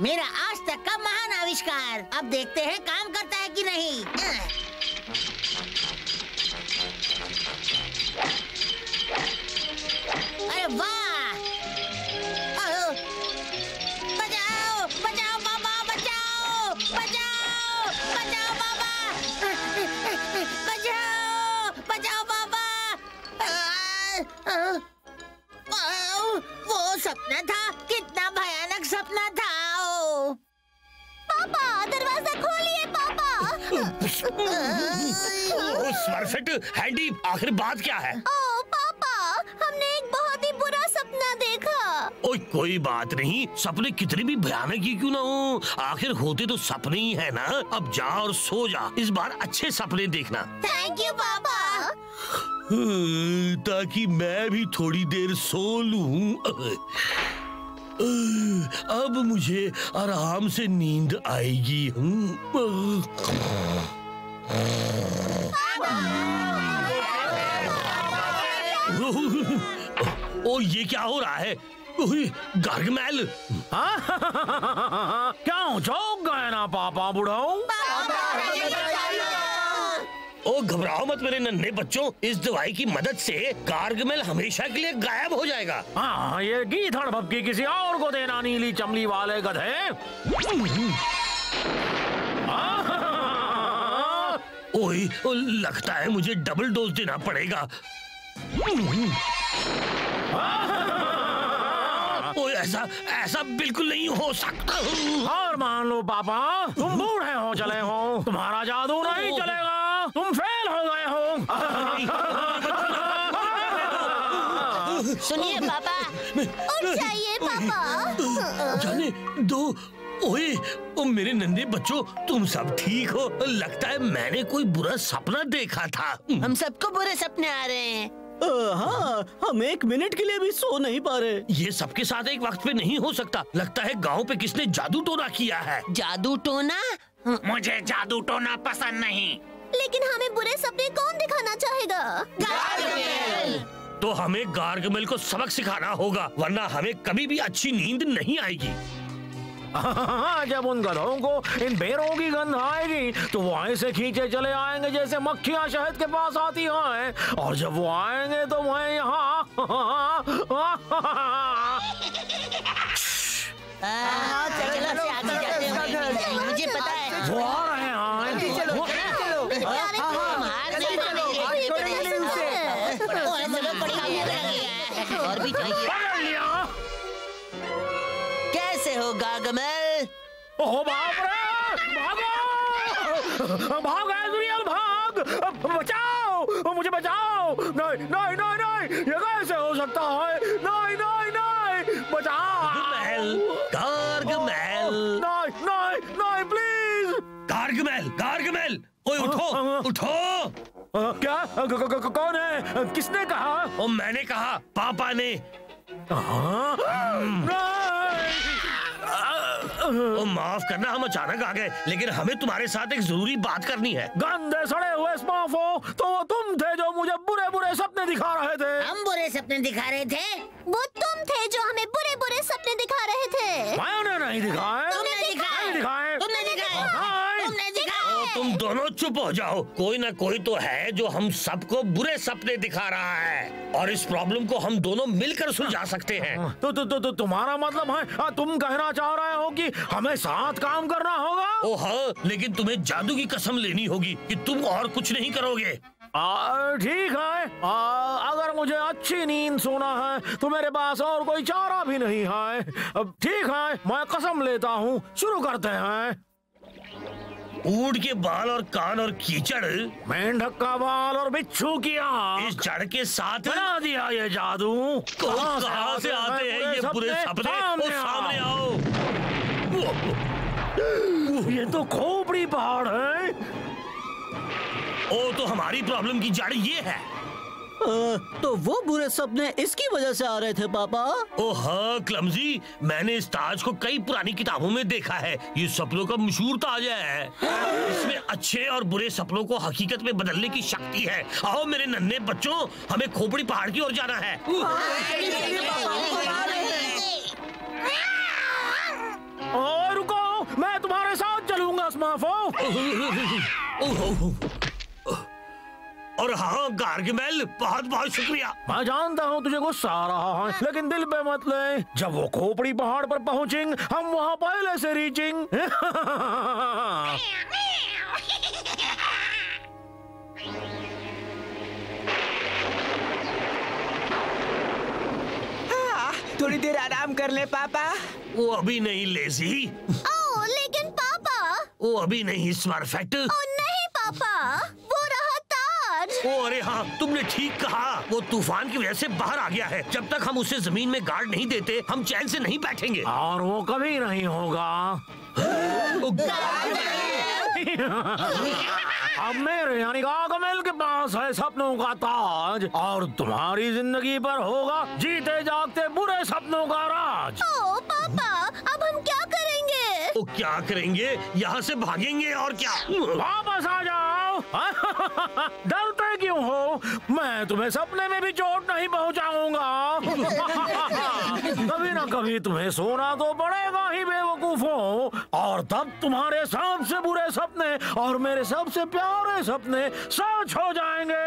मेरा आज तक का महान आविष्कार। अब देखते हैं काम करता है कि नहीं। अरे वाह! बचाओ बचाओ बाबा, बचाओ बचाओ बचाओ बाबा, बचाओ बचाओ बाबा। वो सपना था, कितना भयानक सपना था। पापा दरवाजा खोलिए पापा। स्मर्फेट, हैंडी, आखिर बात क्या है? ओ पापा, हमने एक बहुत ही बुरा सपना देखा। ओए कोई बात नहीं, सपने कितने भी भयानक ही क्यों ना हो, आखिर होते तो सपने ही है ना। अब जा और सो जा, इस बार अच्छे सपने देखना। थैंक यू पापा। ताकि मैं भी थोड़ी देर सो लूं। अब मुझे आराम से नींद आएगी। ओ ये क्या हो रहा है? गार्गमेल, क्या चौंक गए ना पापा बुढ़ाऊ? ओ घबराओ मत मेरे नन्हे बच्चों, इस दवाई की मदद से गार्गमेल हमेशा के लिए गायब हो जाएगा। हाँ, ये गीधड़ भपकी किसी और को देना, नीली चमड़ी वाले गधे। ओए, लगता है मुझे डबल डोज देना पड़ेगा। ओए ऐसा बिल्कुल नहीं हो सकता। और मान लो पापा, तुम बूढ़े हो चले हो, तुम्हारा जादू नहीं चलेगा, तुम फेल हो गए हो। सुनिए पापा, उठ जाइए पापा। जाने दो। ओए, ओ मेरे नन्हे बच्चों, तुम सब ठीक हो? लगता है मैंने कोई बुरा सपना देखा था। हम सबको बुरे सपने आ रहे हैं। हाँ, हम एक मिनट के लिए भी सो नहीं पा रहे। ये सबके साथ एक वक्त पे नहीं हो सकता। लगता है गांव पे किसने जादू टोना किया है। जादू टोना? मुझे जादू टोना पसंद नहीं। लेकिन हमें बुरे सपने कौन दिखाना चाहेगा? गार्गमेल। तो हमें गार्गमेल को सबक सिखाना होगा, वरना हमें कभी भी अच्छी नींद नहीं आएगी। जब उन गधों को इन बेरों की गंध आएगी तो वो ऐसे खींचे चले आएंगे जैसे मक्खियां शहद के पास आती हैं, और जब वो आएंगे तो मैं यहाँ चलो से आगे जाते हैं, मुझे पता है। वो आ रहे हैं। और भी चाहिए। कैसे हो गार्गमेल? ओह बाप रे, भागो, भाग एज़रियल भाग, बचाओ, मुझे बचाओ। नहीं नहीं नहीं नहीं, ये कैसे हो सकता है? नहीं नहीं नहीं, बचाओ। गार्गमेल, नहीं नहीं नहीं, प्लीज। गार्गमेल, गार्गमेल, ओए उठो उठो। क्या? कौन है? किसने कहा? ओ मैंने कहा, पापा ने। ओ माफ करना, हम अचानक आ गए, लेकिन हमें तुम्हारे साथ एक जरूरी बात करनी है। गंदे सड़े हुए स्मार्टफोन, तो वो तुम थे जो मुझे बुरे बुरे सपने दिखा रहे थे। हम बुरे सपने दिखा रहे थे? वो तुम थे जो हमें बुरे बुरे सपने दिखा रहे थे। मैंने नहीं दिखाए। तुमने दिखाए। नहीं दिखाए। तुमने दिखाए। तुमने दिखाए। तुम दोनों चुप हो जाओ। कोई ना कोई तो है जो हम सबको बुरे सपने दिखा रहा है, और इस प्रॉब्लम को हम दोनों मिलकर सुलझा सकते हैं। तो तुम्हारा मतलब है, तुम कहना चाह रहे हो कि हमें साथ काम करना होगा? ओ हाँ, लेकिन तुम्हें जादू की कसम लेनी होगी कि तुम और कुछ नहीं करोगे। ठीक है, अगर मुझे अच्छी नींद सोना है तो मेरे पास और कोई चारा भी नहीं है। ठीक है, मैं कसम लेता हूँ, शुरू करते हैं। ऊंट के बाल और कान और कीचड़, मेंढक का बाल और बिच्छू की आँख, इस जड़ के साथ बना दिया ये जादू। कहाँ से आते हैं ये बुरे सपने? सामने आओ। ये तो खोपड़ी पहाड़ है। ओ तो हमारी प्रॉब्लम की जड़ ये है। तो वो बुरे सपने इसकी वजह से आ रहे थे पापा? ओ हाँ क्लमजी, मैंने इस ताज को कई पुरानी किताबों में देखा है। ये सपनों का मशहूर ताज है। इसमें अच्छे और बुरे सपनों को हकीकत में बदलने की शक्ति है। आओ मेरे नन्हे बच्चों, हमें खोपड़ी पहाड़ की ओर जाना है। और माफो। और हाँ गार्गमेल, बहुत बहुत शुक्रिया। मैं जानता हूँ तुझे गुस्सा आ रहा है, लेकिन दिल पे मत ले। जब वो खोपड़ी पहाड़ पर पहुँचेंगे, हम वहाँ पहले से रीचिंग। थोड़ी देर आराम कर ले पापा। वो अभी नहीं लेजी। ओह, लेकिन पापा। वो अभी नहीं स्मर्फेट। ओह नहीं पापा, वो रहा ताज। ओ अरे हाँ, तुमने ठीक कहा। वो तूफान की वजह से बाहर आ गया है। जब तक हम उसे जमीन में गार्ड नहीं देते, हम चैन से नहीं बैठेंगे। और वो कभी नहीं होगा। अब मेरे यानी गार्गमेल के पास है सपनों का ताज, और तुम्हारी जिंदगी पर होगा जीते जागते बुरे सपनों का राज। ओह पापा, अब हम क्या करेंगे? वो क्या करेंगे? यहाँ से भागेंगे और क्या। वापस आ जाओ। डरते क्यों हो? मैं तुम्हें सपने में भी चोट नहीं पहुँचाऊंगा। कभी ना कभी तुम्हें सोना तो पड़ेगा ही बेवकूफों, और तब तुम्हारे सबसे बुरे सपने और मेरे सबसे प्यारे सपने सच हो जाएंगे।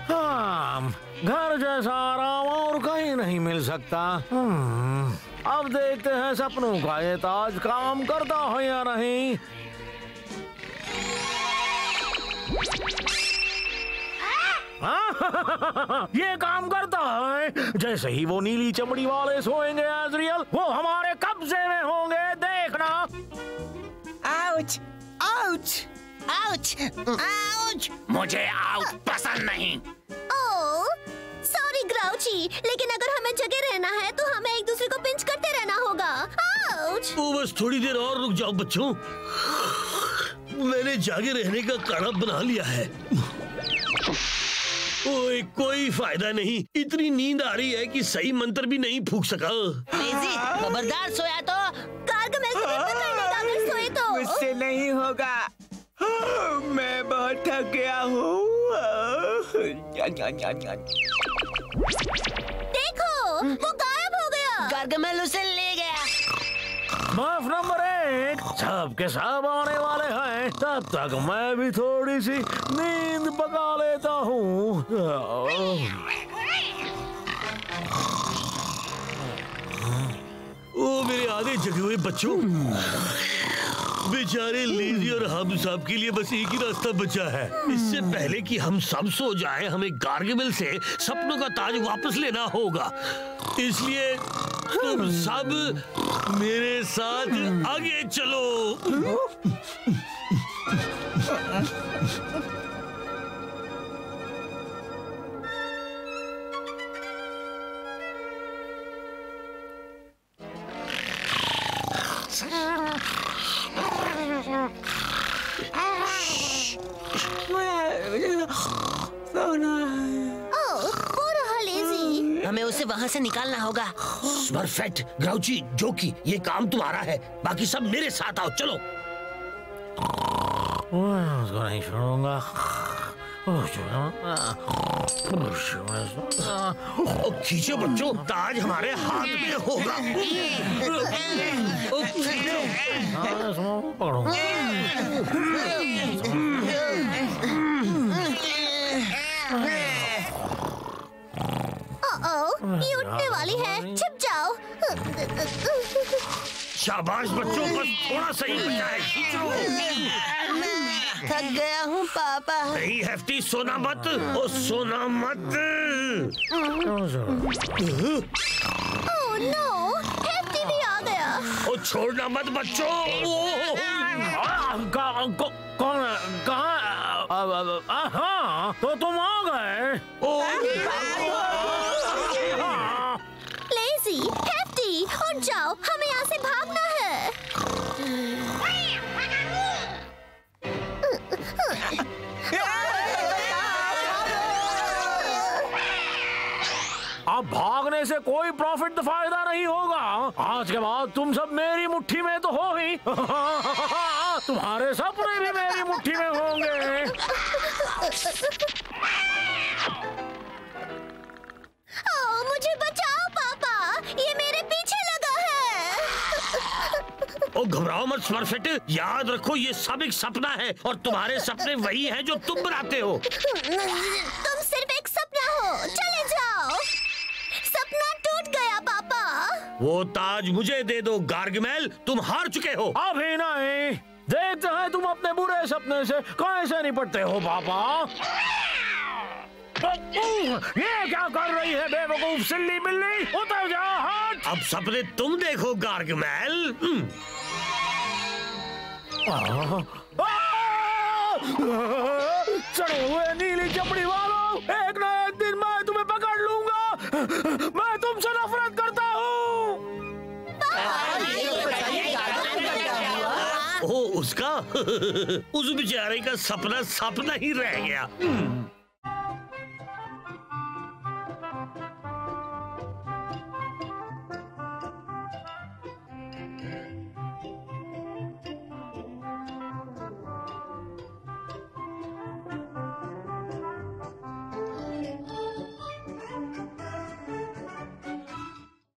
हाँ, घर जैसा आराम और कहीं नहीं मिल सकता। अब देखते हैं सपनों का ये ताज काम करता है या नहीं। ये काम करता है। जैसे ही वो नीली चमड़ी वाले सोएंगे एज़रियल, वो हमारे कब्जे में होंगे, देखना। Ouch, ouch, ouch, ouch. मुझे आउच पसंद नहीं। ओह, सॉरी ग्राउची, लेकिन अगर हमें जगे रहना है तो हमें एक दूसरे को पिंच करते रहना होगा। आउच। वो बस थोड़ी देर और रुक जाओ बच्चों, मैंने जागे रहने का काढ़ा बना लिया है। ओए कोई फायदा नहीं, इतनी नींद आ रही है कि सही मंत्र भी नहीं फूंक सका। लेजी, खबरदार सोया तो। गार्गमेल तुम्हें पकड़ लेगा अगर सोए तो। मुझसे नहीं होगा। मैं बहुत थक गया हूँ। देखो, वो गायब हो गया। गार्गमेल उसे ले गया। माफ नंबर 1, सब के सब आने वाले हैं, तब तक मैं भी थोड़ी सी नींद पका लेता हूँ। ओ मेरे आधे जगे हुए बच्चों, बेचारे लेजी और हम सब के लिए बस एक ही रास्ता बचा है। इससे पहले कि हम सब सो जाएं, हमें गार्गमेल से सपनों का ताज वापस लेना होगा। इसलिए तुम सब मेरे साथ आगे चलो। ओह, वो रहा लेजी। हमें उसे वहाँ से निकालना होगा। स्मर्फेट, ग्राउची, जोकी, ये काम तुम्हारा है। बाकी सब मेरे साथ आओ, चलो। उसको नहीं छोड़ूंगा। खींचो बच्चों, ताज हमारे हाथ में होगा। ये उठने वाली है, छिप जाओ। शाबाश बच्चों, बस थोड़ा सही बचा है, खींचो। थक गया हूँ पापा। नहीं हेफ्टी, सोना मत, ओ सोना मत। ओह नो, हेफ्टी भी आ गया। ओ छोड़ना मत बच्चों। कौन कहाँ? हाँ, तो तुम आ गए। लेजी, हेफ्टी, उठ जाओ, हमें यहाँ से भागना है। अब भागने से कोई प्रॉफिट फायदा नहीं होगा। आज के बाद तुम सब मेरी मुट्ठी में तो हो ही। तुम्हारे सपने भी मेरी मुट्ठी में होंगे। ओह, मुझे बचाओ पापा, ये मेरे पीछे लगा है। ओ घबराओ मत स्मर्फेट, याद रखो ये सब एक सपना है और तुम्हारे सपने वही हैं जो तुम बनाते हो। तुम सिर्फ एक सपना हो, चले जाओ। सपना टूट गया पापा। वो ताज मुझे दे दो गार्गमेल, तुम हार चुके हो। अभी नहीं, देखते हैं तुम अपने बुरे सपने से कैसे निपटते हो पापा। ये क्या कर रही है बेवकूफ सिल्ली बिल्ली, उतर जा, हट। अब सपने तुम देखो गार्गमेल। चढ़े हुए नीली चपड़ी वालों, एक ना एक दिन मैं तुम्हें पकड़ लूंगा। मैं तुमसे नफरत करता हूँ। ओ उसका उस बेचारे का सपना सपना ही रह गया।